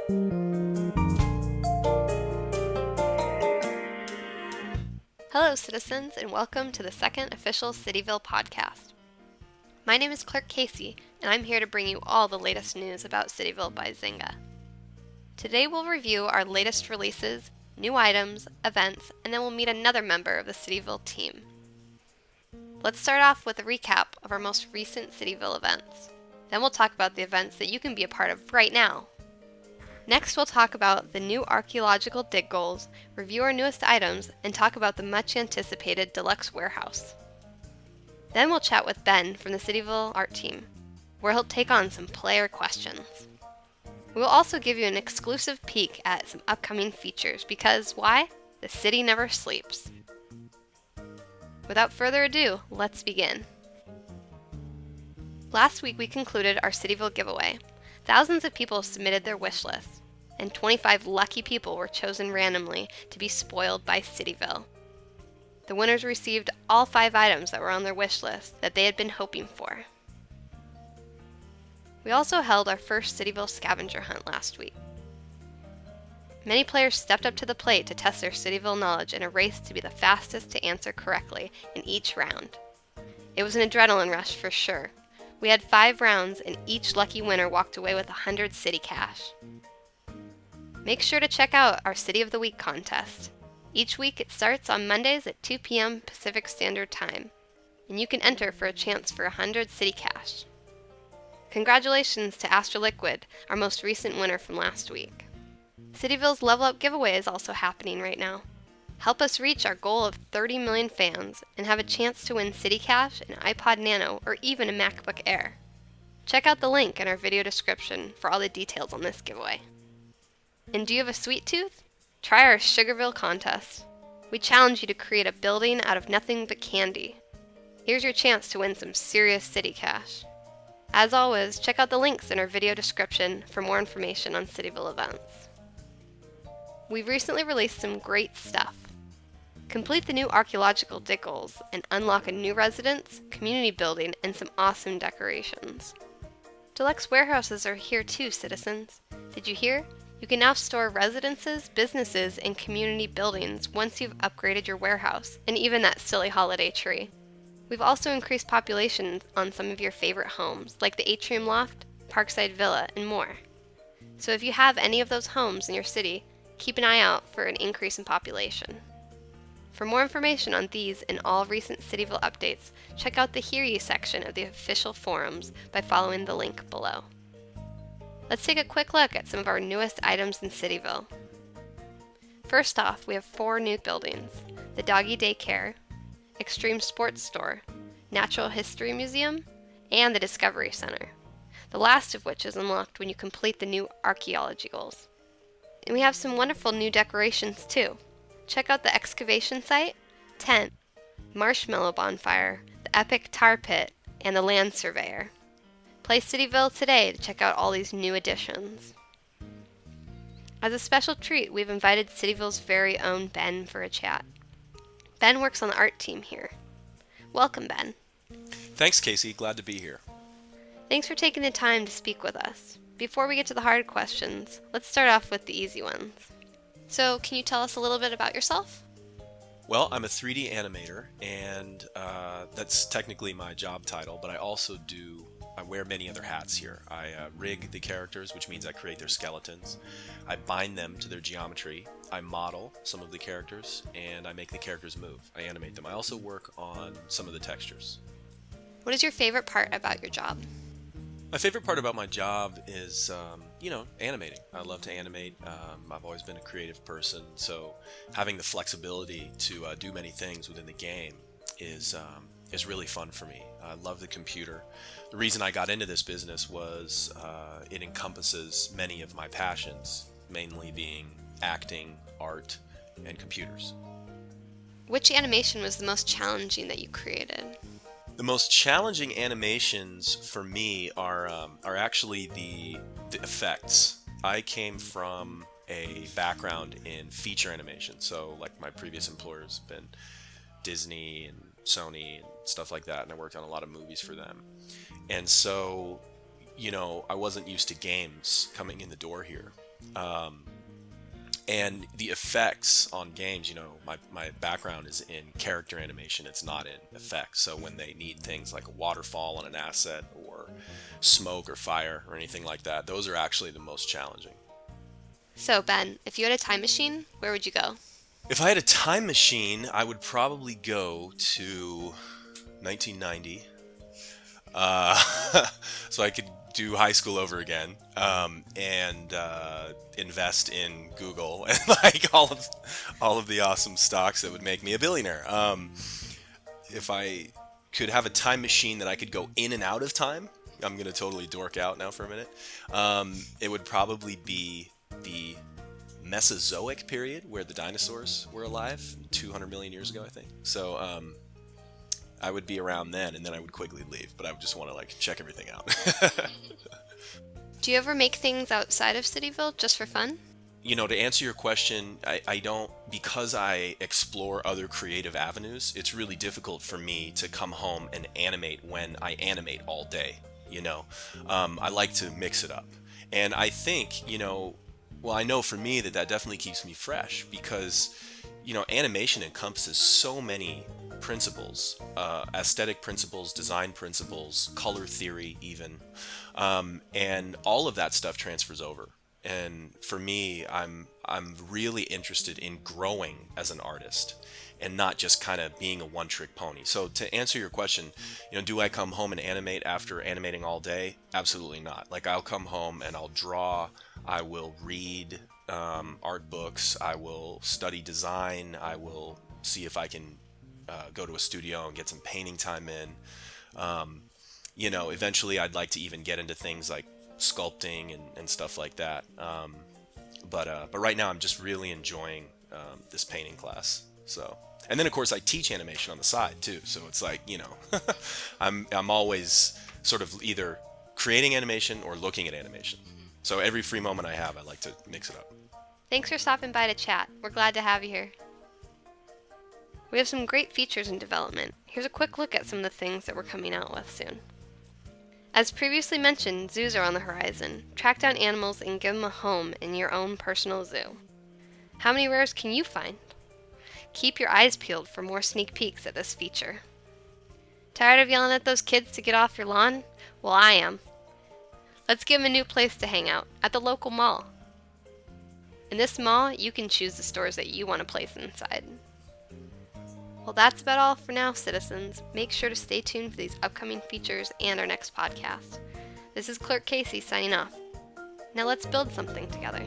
Hello, citizens, and welcome to the second official CityVille podcast. My name is Clark Casey, and I'm here to bring you all the latest news about CityVille by Zynga. Today we'll review our latest releases, new items, events, and then we'll meet another member of the CityVille team. Let's start off with a recap of our most recent CityVille events. Then we'll talk about the events that you can be a part of right now. Next, we'll talk about the new archaeological dig goals, review our newest items, and talk about the much-anticipated deluxe warehouse. Then we'll chat with Ben from the CityVille art team, where he'll take on some player questions. We will also give you an exclusive peek at some upcoming features because, why? The city never sleeps. Without further ado, let's begin. Last week we concluded our CityVille giveaway. Thousands of people submitted their wish lists, and 25 lucky people were chosen randomly to be spoiled by CityVille. The winners received all 5 items that were on their wish list that they had been hoping for. We also held our first CityVille scavenger hunt last week. Many players stepped up to the plate to test their CityVille knowledge in a race to be the fastest to answer correctly in each round. It was an adrenaline rush for sure. We had 5 rounds, and each lucky winner walked away with 100 City Cash. Make sure to check out our City of the Week contest. Each week it starts on Mondays at 2 p.m. Pacific Standard Time, and you can enter for a chance for 100 City Cash. Congratulations to Astra Liquid, our most recent winner from last week. CityVille's Level Up giveaway is also happening right now. Help us reach our goal of 30 million fans and have a chance to win City Cash, an iPod Nano, or even a MacBook Air. Check out the link in our video description for all the details on this giveaway. And do you have a sweet tooth? Try our Sugarville contest. We challenge you to create a building out of nothing but candy. Here's your chance to win some serious City Cash. As always, check out the links in our video description for more information on CityVille events. We've recently released some great stuff. Complete the new archaeological dig goals and unlock a new residence, community building, and some awesome decorations. Deluxe warehouses are here too, citizens. Did you hear? You can now store residences, businesses, and community buildings once you've upgraded your warehouse, and even that silly holiday tree. We've also increased populations on some of your favorite homes, like the Atrium Loft, Parkside Villa, and more. So if you have any of those homes in your city, keep an eye out for an increase in population. For more information on these and all recent CityVille updates, check out the Hear Ye section of the official forums by following the link below. Let's take a quick look at some of our newest items in CityVille. First off, we have 4 new buildings: the Doggy Daycare, Extreme Sports Store, Natural History Museum, and the Discovery Center, the last of which is unlocked when you complete the new archaeology goals. And we have some wonderful new decorations too. Check out the excavation site, tent, marshmallow bonfire, the epic tar pit, and the land surveyor. Play CityVille today to check out all these new additions. As a special treat, we've invited CityVille's very own Ben for a chat. Ben works on the art team here. Welcome, Ben. Thanks, Casey. Glad to be here. Thanks for taking the time to speak with us. Before we get to the hard questions, let's start off with the easy ones. So, can you tell us a little bit about yourself? Well, I'm a 3D animator, and that's technically my job title, but I wear many other hats here. I rig the characters, which means I create their skeletons. I bind them to their geometry. I model some of the characters, and I make the characters move. I animate them. I also work on some of the textures. What is your favorite part about your job? My favorite part about my job is, animating. I love to animate. I've always been a creative person, so having the flexibility to do many things within the game is really fun for me. I love the computer. The reason I got into this business was it encompasses many of my passions, mainly being acting, art, and computers. Which animation was the most challenging that you created? The most challenging animations for me are actually the effects. I came from a background in feature animation, so like my previous employers have been Disney and Sony and stuff like that, and I worked on a lot of movies for them. And so, I wasn't used to games coming in the door here. And the effects on games, my background is in character animation. It's not in effects. So when they need things like a waterfall on an asset or smoke or fire or anything like that, those are actually the most challenging. So, Ben, if you had a time machine, where would you go? If I had a time machine, I would probably go to 1990, so I could do high school over again, and invest in Google and like all of the awesome stocks that would make me a billionaire. If I could have a time machine that I could go in and out of time, I'm gonna totally dork out now for a minute. It would probably be the Mesozoic period where the dinosaurs were alive 200 million years ago, I think. So I would be around then, and then I would quickly leave, but I would just want to like check everything out. Do you ever make things outside of Cityville just for fun? To answer your question, I don't, because I explore other creative avenues, it's really difficult for me to come home and animate when I animate all day. I like to mix it up. And I think, well, I know for me that definitely keeps me fresh because, animation encompasses so many principles, aesthetic principles, design principles, color theory even, and all of that stuff transfers over. And for me, I'm really interested in growing as an artist and not just kind of being a one-trick pony. So to answer your question, do I come home and animate after animating all day? Absolutely not. Like I'll come home and I'll draw, I will read art books, I will study design, I will see if I can go to a studio and get some painting time in. Eventually I'd like to even get into things like sculpting and stuff like that. But right now I'm just really enjoying this painting class. So, and then of course I teach animation on the side too. So it's like, I'm always sort of either creating animation or looking at animation. So every free moment I have, I like to mix it up. Thanks for stopping by to chat. We're glad to have you here. We have some great features in development. Here's a quick look at some of the things that we're coming out with soon. As previously mentioned, zoos are on the horizon. Track down animals and give them a home in your own personal zoo. How many rares can you find? Keep your eyes peeled for more sneak peeks at this feature. Tired of yelling at those kids to get off your lawn? Well, I am. Let's give them a new place to hang out, at the local mall. In this mall, you can choose the stores that you want to place inside. Well, that's about all for now, citizens. Make sure to stay tuned for these upcoming features and our next podcast. This is Clerk Casey signing off. Now let's build something together.